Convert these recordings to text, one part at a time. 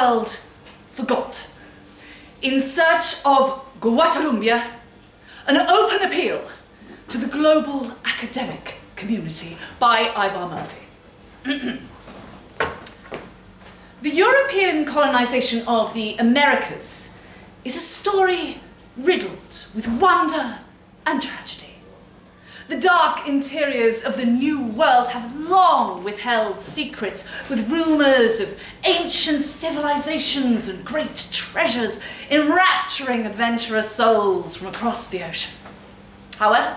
world forgot. In Search of Guatalumbia, an open appeal to the global academic community by Ibar Murphy. The European colonization of the Americas is a story riddled with wonder and tragedy. The dark interiors of the New World have long withheld secrets, with rumours of ancient civilizations and great treasures enrapturing adventurous souls from across the ocean. However,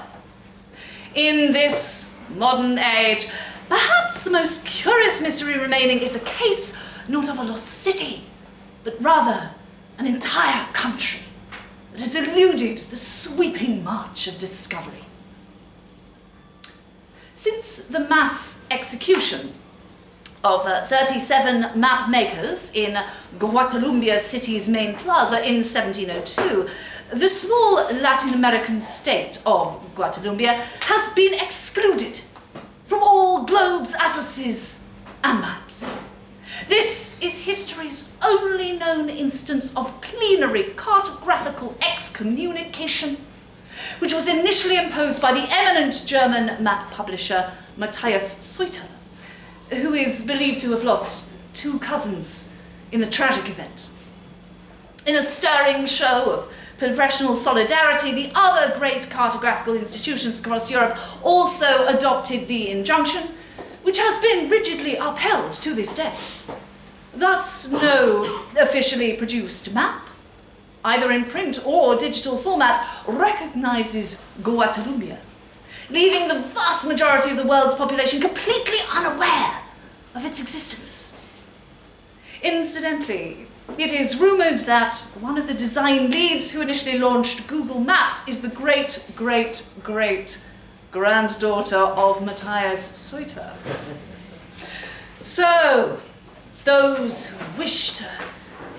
in this modern age, perhaps the most curious mystery remaining is the case not of a lost city, but rather an entire country that has eluded the sweeping march of discovery. Since the mass execution of 37 map makers in Guatalumbia City's main plaza in 1702, the small Latin American state of Guatalumbia has been excluded from all globes, atlases, and maps. This is history's only known instance of plenary cartographical excommunication, which was initially imposed by the eminent German map publisher Matthias Suiter, who is believed to have lost 2 cousins in the tragic event. In a stirring show of professional solidarity, the other great cartographical institutions across Europe also adopted the injunction, which has been rigidly upheld to this day. Thus, no officially produced map, either in print or digital format, recognizes Guatalumbia, leaving the vast majority of the world's population completely unaware of its existence. Incidentally, it is rumored that one of the design leads who initially launched Google Maps is the great-great-great-granddaughter of Matthias Suiter. So, those who wish to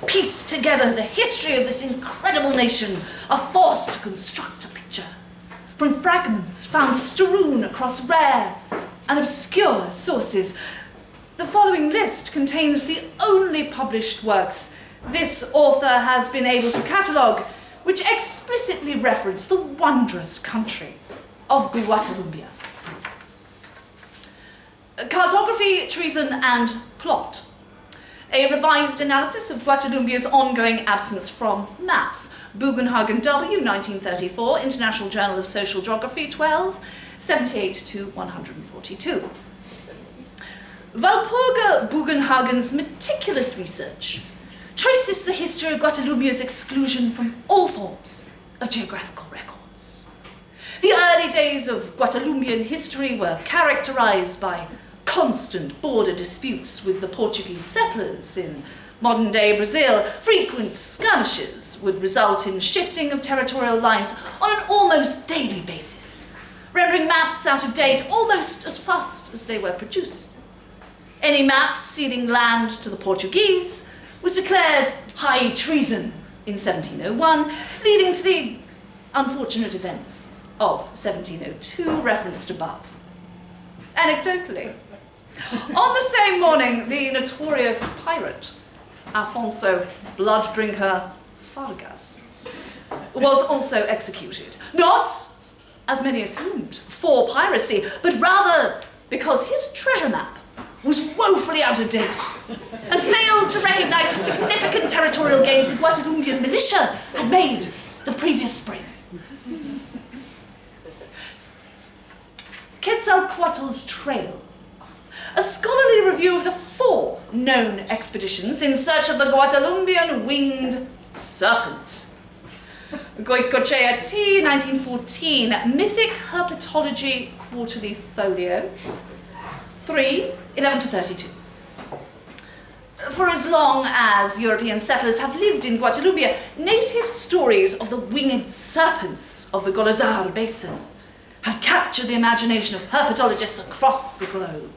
piece together the history of this incredible nation are forced to construct a picture from fragments found strewn across rare and obscure sources. The following list contains the only published works this author has been able to catalogue, which explicitly reference the wondrous country of Guatalumbia. Cartography, Treason and Plot. A revised analysis of Guatalumbia's ongoing absence from maps. Bugenhagen W, 1934, International Journal of Social Geography, 12, 78-142. Walpurga Bugenhagen's meticulous research traces the history of Guatalumbia's exclusion from all forms of geographical records. The early days of Guatalumbian history were characterized by constant border disputes with the Portuguese settlers in modern-day Brazil. Frequent skirmishes would result in shifting of territorial lines on an almost daily basis, rendering maps out of date almost as fast as they were produced. Any map ceding land to the Portuguese was declared high treason in 1701, leading to the unfortunate events of 1702 referenced above. Anecdotally, on the same morning, the notorious pirate, Afonso Blood Drinker Vargas, was also executed. Not, as many assumed, for piracy, but rather because his treasure map was woefully out of date and failed to recognize the significant territorial gains the Guatalumbian militia had made the previous spring. Quetzalcoatl's Trail, a scholarly review of the 4 known expeditions in search of the Guatalumbian winged serpent. Goicoechea T, 1914, Mythic Herpetology Quarterly Folio, 3, 11-32. For as long as European settlers have lived in Guatalumbia, native stories of the winged serpents of the Golazar Basin have captured the imagination of herpetologists across the globe.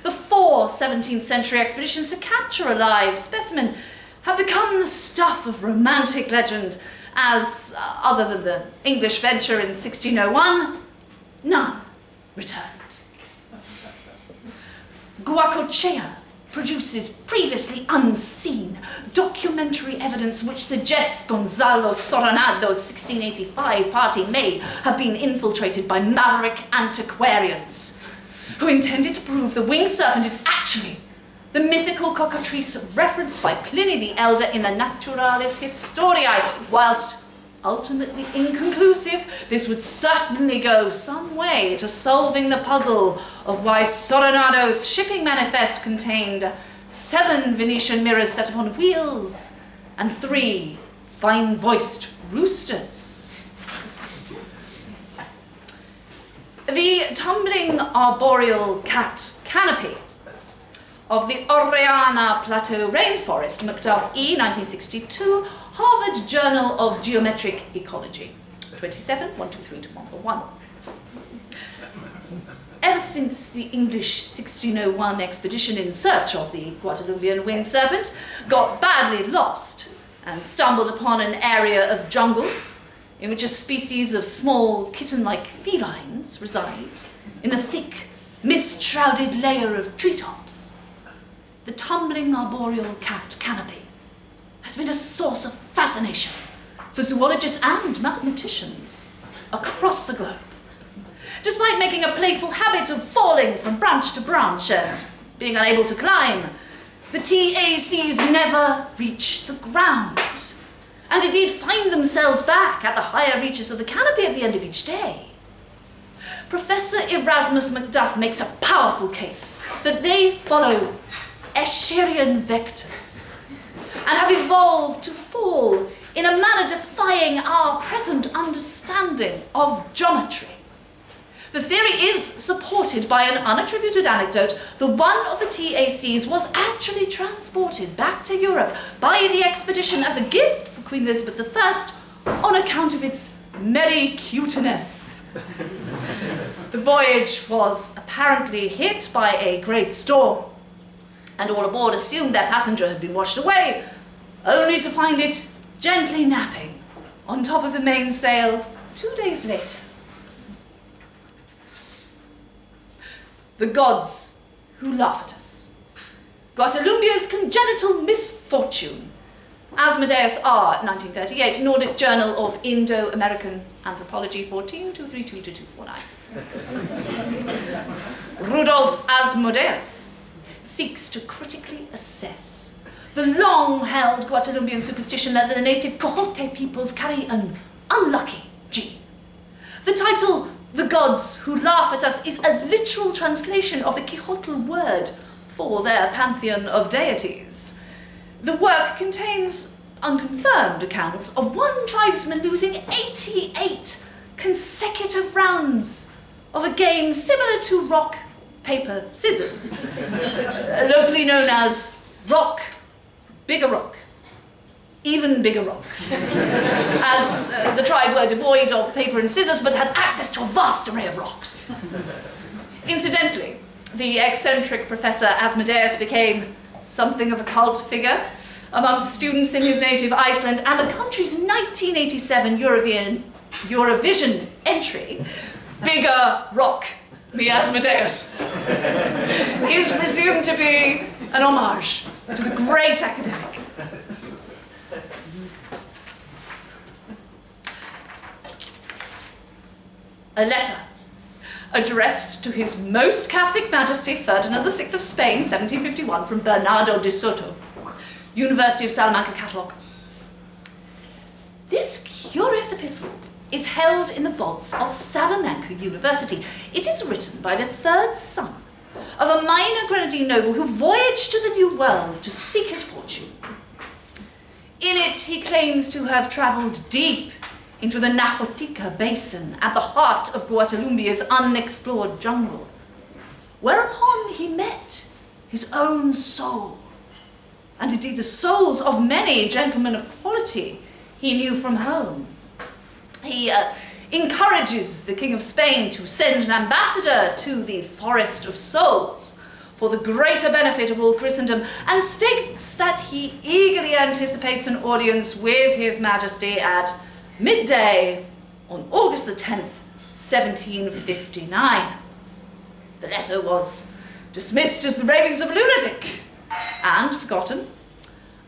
The 4 17th century expeditions to capture a live specimen have become the stuff of romantic legend, as, other than the English venture in 1601, none returned. Goicoechea produces previously unseen documentary evidence which suggests Gonzalo Soronado's 1685 party may have been infiltrated by maverick antiquarians who intended to prove the winged serpent is actually the mythical cockatrice referenced by Pliny the Elder in the Naturalis Historiae. Whilst ultimately inconclusive, this would certainly go some way to solving the puzzle of why Soronado's shipping manifest contained 7 Venetian mirrors set upon wheels and 3 fine-voiced roosters. The tumbling arboreal cat canopy of the Orellana Plateau Rainforest, Macduff E., 1962, Harvard Journal of Geometric Ecology, 27, 123 to 141. Ever since the English 1601 expedition in search of the Guadeloupean winged serpent got badly lost and stumbled upon an area of jungle in which a species of small kitten-like felines reside in a thick, mist-shrouded layer of treetops, the tumbling arboreal cat canopy has been a source of fascination for zoologists and mathematicians across the globe. Despite making a playful habit of falling from branch to branch and being unable to climb, the TACs never reach the ground, and indeed find themselves back at the higher reaches of the canopy at the end of each day. Professor Erasmus Macduff makes a powerful case that they follow Escherian vectors and have evolved to fall in a manner defying our present understanding of geometry. The theory is supported by an unattributed anecdote that one of the TACs was actually transported back to Europe by the expedition as a gift for Queen Elizabeth I on account of its merry cuteness. The voyage was apparently hit by a great storm, and all aboard assumed their passenger had been washed away, only to find it gently napping on top of the mainsail 2 days later. The gods who laugh at us. Guadeloupe's congenital misfortune. Asmodeus R., 1938, Nordic Journal of Indo-American Anthropology, 14, 232 to 249. Rudolf Asmodeus seeks to critically assess the long-held Guadeloupean superstition that the native Cojote peoples carry an unlucky gene. The title, The Gods Who Laugh at Us, is a literal translation of the Quixotal word for their pantheon of deities. The work contains unconfirmed accounts of one tribesman losing 88 consecutive rounds of a game similar to rock, paper, scissors, locally known as rock, bigger rock, even bigger rock, as the tribe were devoid of paper and scissors but had access to a vast array of rocks. Incidentally, the eccentric Professor Asmodeus became something of a cult figure amongst students in his native Iceland, and the country's 1987 Eurovision entry, Bigger Rock, the Asmodeus, is presumed to be an homage to the great academic. A letter addressed to His Most Catholic Majesty Ferdinand VI of Spain, 1751, from Bernardo de Soto, University of Salamanca Catalogue. This curious epistle is held in the vaults of Salamanca University. It is written by the third son of a minor grenadine noble who voyaged to the New World to seek his fortune. In it, he claims to have travelled deep into the Najotica Basin at the heart of Guadeloupe's unexplored jungle, whereupon he met his own soul, and indeed the souls of many gentlemen of quality he knew from home. He encourages the King of Spain to send an ambassador to the Forest of Souls for the greater benefit of all Christendom, and states that he eagerly anticipates an audience with His Majesty at midday on August the 10th, 1759. The letter was dismissed as the ravings of a lunatic and forgotten,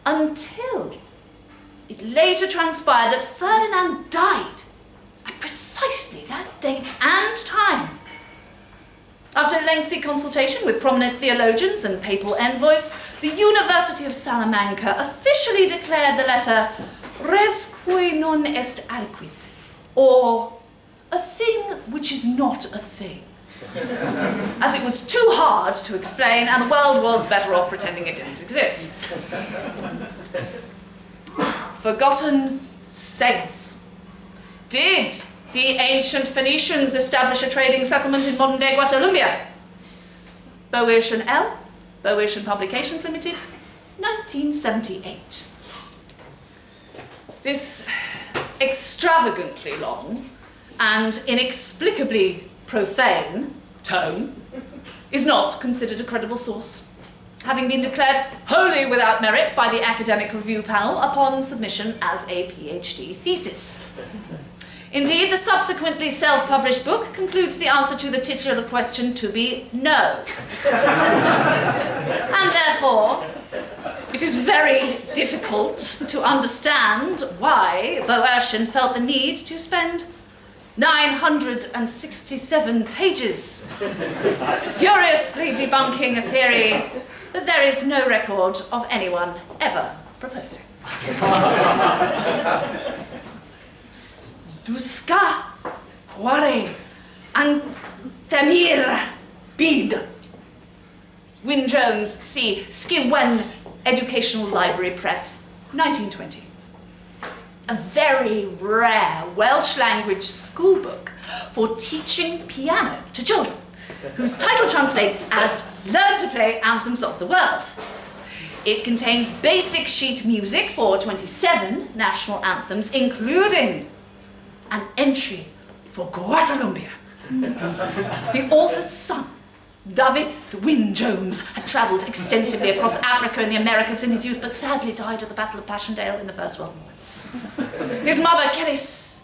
until it later transpired that Ferdinand died at precisely that date and time. After lengthy consultation with prominent theologians and papal envoys, the University of Salamanca officially declared the letter res qui non est aliquid, or a thing which is not a thing, as it was too hard to explain and the world was better off pretending it didn't exist. Forgotten saints. Did the ancient Phoenicians establish a trading settlement in modern-day Guatemala? Boeotian L, Boeotian Publications Limited, 1978. This extravagantly long and inexplicably profane tome is not considered a credible source, having been declared wholly without merit by the Academic Review Panel upon submission as a PhD thesis. Indeed, the subsequently self-published book concludes the answer to the titular question to be no. And therefore, it is very difficult to understand why Boeotian felt the need to spend 967 pages furiously debunking a theory that there is no record of anyone ever proposing. Duska quare antemir bid. Wyn Jones, C. Skinwen Educational Library Press, 1920. A very rare Welsh language school book for teaching piano to children, whose title translates as Learn to Play Anthems of the World. It contains basic sheet music for 27 national anthems, including an entry for Guatemala. The author's son, David Wyn Jones, had travelled extensively across Africa and the Americas in his youth, but sadly died at the Battle of Passchendaele in the First World War. His mother, Kelis,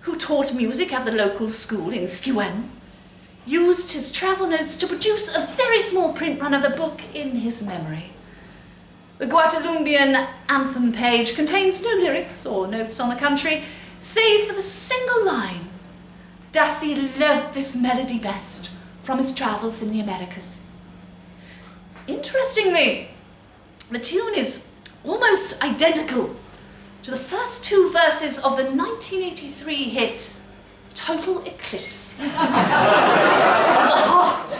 who taught music at the local school in Squiwen, used his travel notes to produce a very small print run of the book in his memory. The Guatemaltecan anthem page contains no lyrics or notes on the country, save for the single line, Daffy loved this melody best, from his travels in the Americas. Interestingly, the tune is almost identical to the first two verses of the 1983 hit, Total Eclipse of the Heart.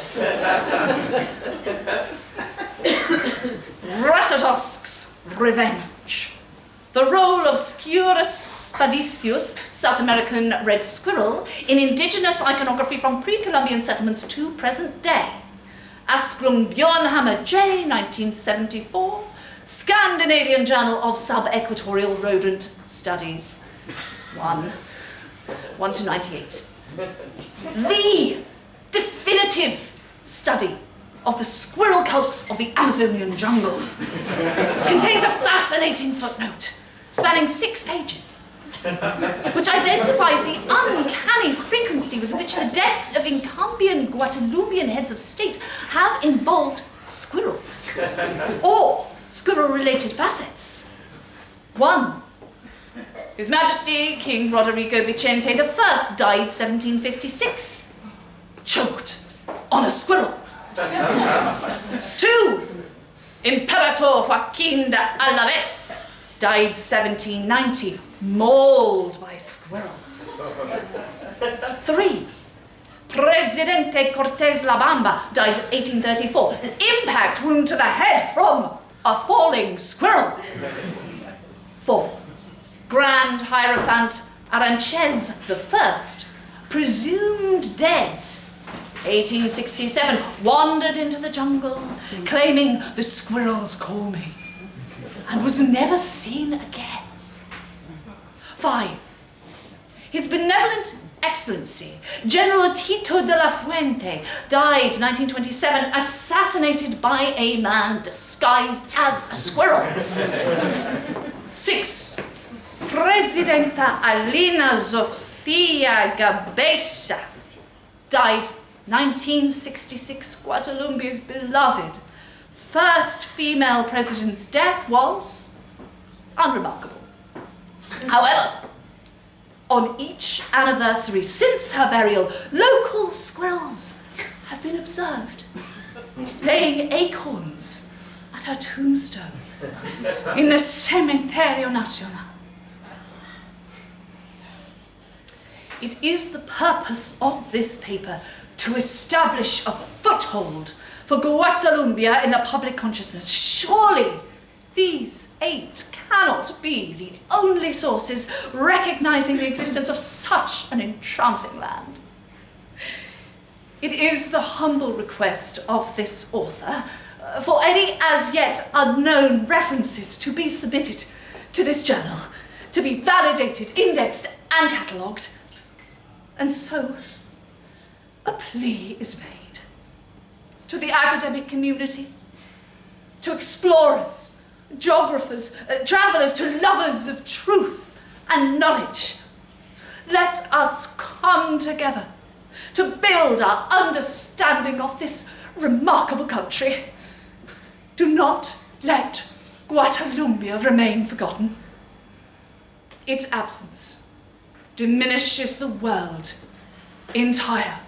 Ratatosk's Revenge. The role of Sciurus spadicius, South American red squirrel, in indigenous iconography from pre-Columbian settlements to present day. Asklung Björnhammer J, 1974, Scandinavian Journal of Sub-Equatorial Rodent Studies, 1 to 98. The definitive study of the squirrel cults of the Amazonian jungle contains a fascinating footnote spanning 6 pages, which identifies the uncanny frequency with which the deaths of Incumbian Guatemaltecan heads of state have involved squirrels, or squirrel-related facets. 1. His Majesty King Roderigo Vicente I died 1756, choked on a squirrel. 2. Imperator Joaquin de Alaves died 1790, mauled by squirrels. 3. Presidente Cortés La Bamba died 1834, impact wound to the head from a falling squirrel. 4. Grand Hierophant Aranches I, presumed dead, 1867, wandered into the jungle, claiming the squirrels call me, and was never seen again. 5. His Benevolent Excellency, General Tito de la Fuente, died 1927, assassinated by a man disguised as a squirrel. 6. Presidenta Alina Sofia Gabesa died 1966, Guatemala's beloved first female president's death was unremarkable. However, on each anniversary since her burial, local squirrels have been observed laying acorns at her tombstone in the Cementerio Nacional. It is the purpose of this paper to establish a foothold for Guatemala in the public consciousness. Surely these 8 cannot be the only sources recognizing the existence of such an enchanting land. It is the humble request of this author for any as yet unknown references to be submitted to this journal, to be validated, indexed, and catalogued. And so, a plea is made to the academic community, to explorers, geographers, travelers, to lovers of truth and knowledge. Let us come together to build our understanding of this remarkable country. Do not let Guatemala remain forgotten. Its absence diminishes the world entire.